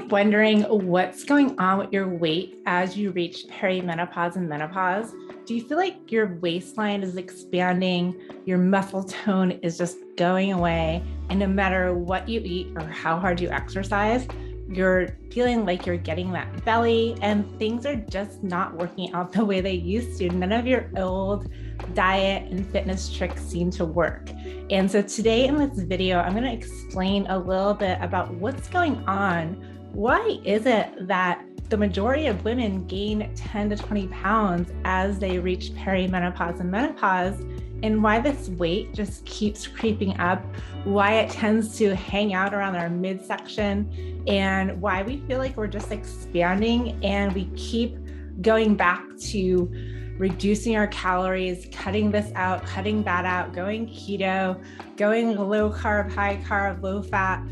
wondering what's going on with your weight as you reach perimenopause and menopause? Do you feel like your waistline is expanding, your muscle tone is just going away, and no matter what you eat or how hard you exercise, you're feeling like you're getting that belly and things are just not working out the way they used to? None of your old diet and fitness tricks seem to work. And so today in this video, I'm going to explain a little bit about what's going on. Why is it that the majority of women gain 10 to 20 pounds as they reach perimenopause and menopause, and why this weight just keeps creeping up, why it tends to hang out around our midsection, and why we feel like we're just expanding and we keep going back to reducing our calories, cutting this out, cutting that out, going keto, going low carb, high carb, low fat,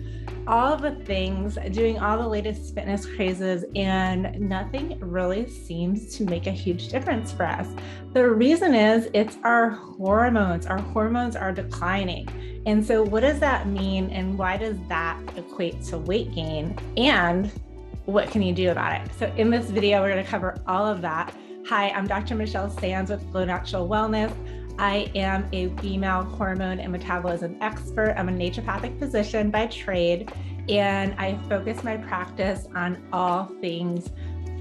all the things, doing all the latest fitness crazes, and nothing really seems to make a huge difference for us. The reason is it's our hormones. Our hormones are declining. And so what does that mean? And why does that equate to weight gain? And what can you do about it? So in this video, we're going to cover all of that. Hi, I'm Dr. Michelle Sands with Glow Natural Wellness. I am a female hormone and metabolism expert. I'm a naturopathic physician by trade, and I focus my practice on all things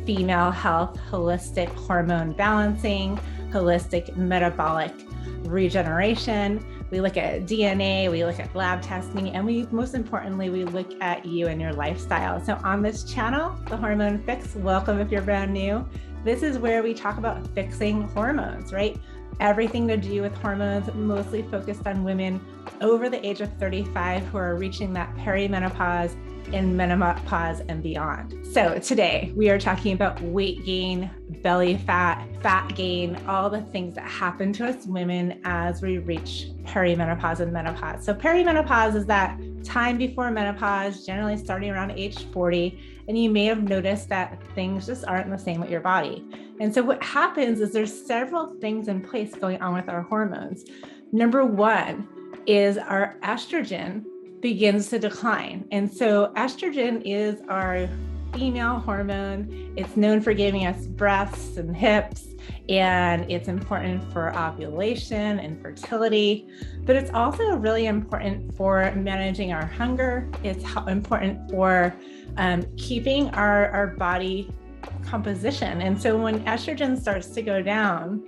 female health, holistic hormone balancing, holistic metabolic regeneration. We look at DNA, we look at lab testing, and most importantly, we look at you and your lifestyle. So on this channel, The Hormone Fix, welcome if you're brand new. This is where we talk about fixing hormones, right? Everything to do with hormones, mostly focused on women over the age of 35 who are reaching that perimenopause and menopause and beyond. So today we are talking about weight gain, belly fat, fat gain, all the things that happen to us women as we reach perimenopause and menopause. So perimenopause is that time before menopause, generally starting around age 40, and you may have noticed that things just aren't the same with your body. And so what happens is there's several things in place going on with our hormones. Number one is our estrogen begins to decline. And so estrogen is our female hormone. It's known for giving us breasts and hips, and it's important for ovulation and fertility, but it's also really important for managing our hunger. It's important for keeping our body composition. And so when estrogen starts to go down,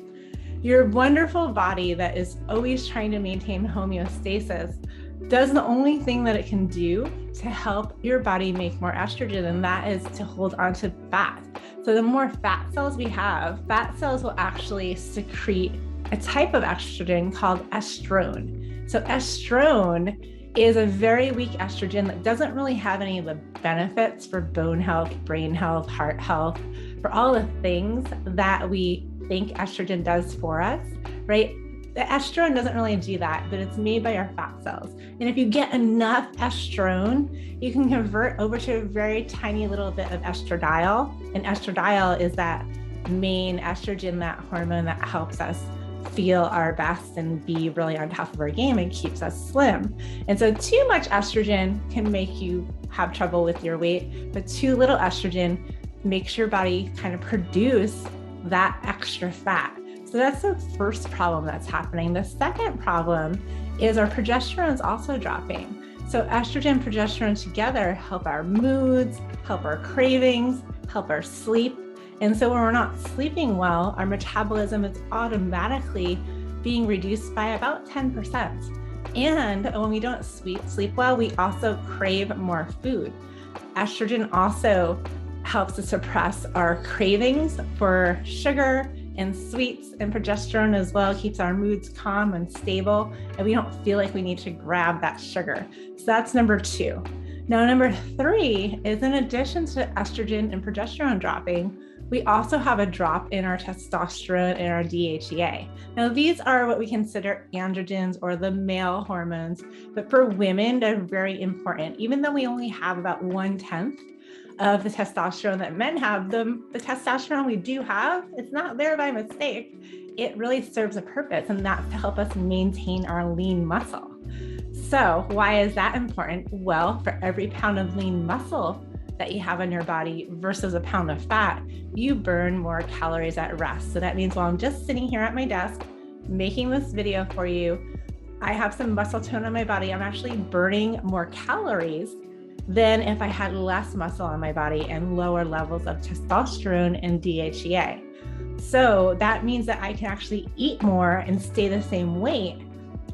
your wonderful body that is always trying to maintain homeostasis does the only thing that it can do to help your body make more estrogen, and that is to hold on to fat. So the more fat cells we have, fat cells will actually secrete a type of estrogen called estrone. So estrone is a very weak estrogen that doesn't really have any of the benefits for bone health, brain health, heart health, for all the things that we think estrogen does for us, right? The estrone doesn't really do that, but it's made by our fat cells. And if you get enough estrone, you can convert over to a very tiny little bit of estradiol. And estradiol is that main estrogen, that hormone that helps us feel our best and be really on top of our game and keeps us slim. And so too much estrogen can make you have trouble with your weight, but too little estrogen makes your body kind of produce that extra fat. So that's the first problem that's happening. The second problem is our progesterone is also dropping. So estrogen and progesterone together help our moods, help our cravings, help our sleep. And so when we're not sleeping well, our metabolism is automatically being reduced by about 10%. And when we don't sleep well, we also crave more food. Estrogen also helps to suppress our cravings for sugar and sweets, and progesterone as well keeps our moods calm and stable, and we don't feel like we need to grab that sugar. So that's number two. Now, number three is, in addition to estrogen and progesterone dropping, we also have a drop in our testosterone and our DHEA. Now, these are what we consider androgens or the male hormones, but for women, they're very important. Even though we only have about 1/10 of the testosterone that men have, the testosterone we do have, it's not there by mistake. It really serves a purpose, and that's to help us maintain our lean muscle. So why is that important? Well, for every pound of lean muscle that you have on your body versus a pound of fat, you burn more calories at rest. So that means while I'm just sitting here at my desk making this video for you, I have some muscle tone on my body. I'm actually burning more calories than if I had less muscle on my body and lower levels of testosterone and DHEA. So that means that I can actually eat more and stay the same weight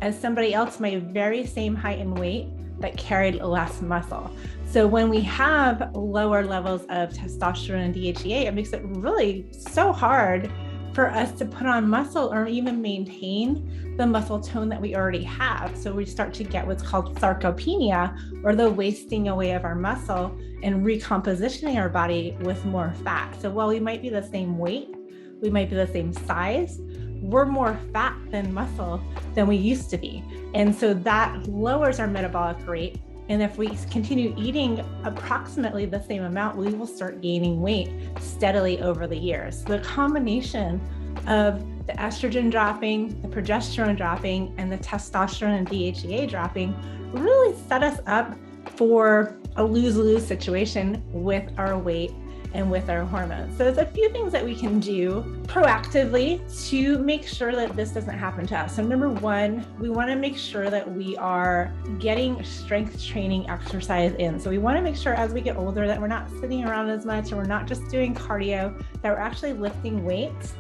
as somebody else my very same height and weight that carried less muscle. So when we have lower levels of testosterone and DHEA, it makes it really so hard for us to put on muscle or even maintain the muscle tone that we already have. So we start to get what's called sarcopenia, or the wasting away of our muscle and recompositioning our body with more fat. So while we might be the same weight, we might be the same size, we're more fat than muscle than we used to be. And so that lowers our metabolic rate. And if we continue eating approximately the same amount, we will start gaining weight steadily over the years. The combination of the estrogen dropping, the progesterone dropping, and the testosterone and DHEA dropping really set us up for a lose-lose situation with our weight and with our hormones. So there's a few things that we can do proactively to make sure that this doesn't happen to us. So number one, we want to make sure that we are getting strength training exercise in. So we want to make sure as we get older that we're not sitting around as much, and we're not just doing cardio, that we're actually lifting weights,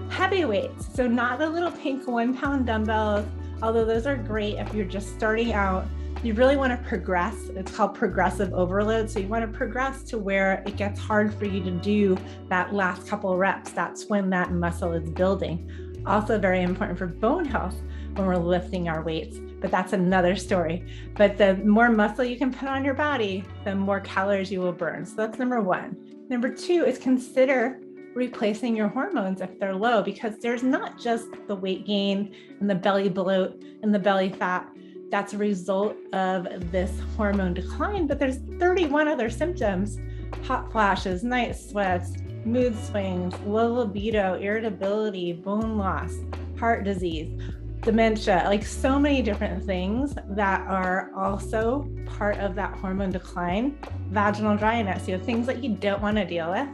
heavy weights. So not the little pink 1 pound dumbbells, although those are great if you're just starting out. You really want to progress. It's called progressive overload. So you want to progress to where it gets hard for you to do that last couple of reps. That's when that muscle is building. Also very important for bone health when we're lifting our weights, but that's another story. But the more muscle you can put on your body, the more calories you will burn. So that's number one. Number two is consider replacing your hormones if they're low, because there's not just the weight gain and the belly bloat and the belly fat that's a result of this hormone decline, but there's 31 other symptoms: hot flashes, night sweats, mood swings, low libido, irritability, bone loss, heart disease, dementia, like so many different things that are also part of that hormone decline. Vaginal dryness, things that you don't want to deal with.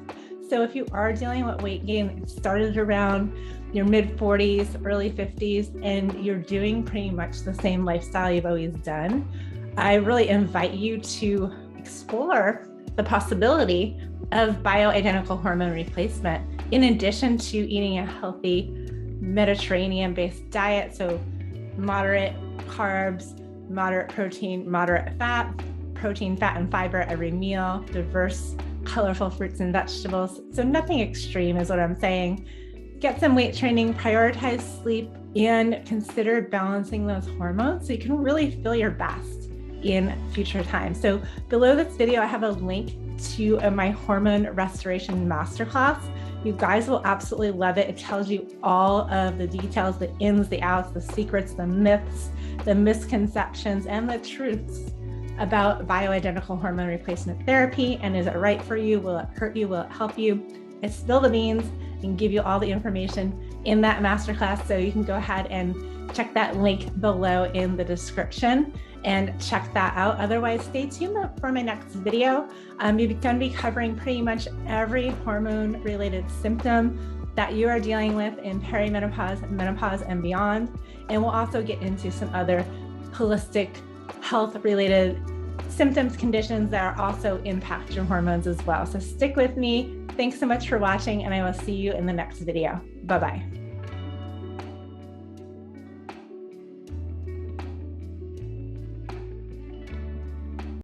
So if you are dealing with weight gain, it started around your mid 40s, early 50s, and you're doing pretty much the same lifestyle you've always done, I really invite you to explore the possibility of bioidentical hormone replacement, in addition to eating a healthy Mediterranean-based diet. So moderate carbs, moderate protein, moderate fat, protein, fat, and fiber every meal, diverse, colorful fruits and vegetables. So nothing extreme is what I'm saying. Get some weight training, prioritize sleep, and consider balancing those hormones so you can really feel your best in future times. So below this video, I have a link to my hormone restoration masterclass. You guys will absolutely love it. It tells you all of the details, the ins, the outs, the secrets, the myths, the misconceptions, and the truths about bioidentical hormone replacement therapy. And is it right for you? Will it hurt you? Will it help you? I spill the beans and give you all the information in that masterclass. So you can go ahead and check that link below in the description and check that out. Otherwise, stay tuned for my next video. We're going to be covering pretty much every hormone related symptom that you are dealing with in perimenopause, menopause, and beyond. And we'll also get into some other holistic health related symptoms, conditions that also impact your hormones as well. So stick with me. Thanks so much for watching, and I will see you in the next video. Bye-bye.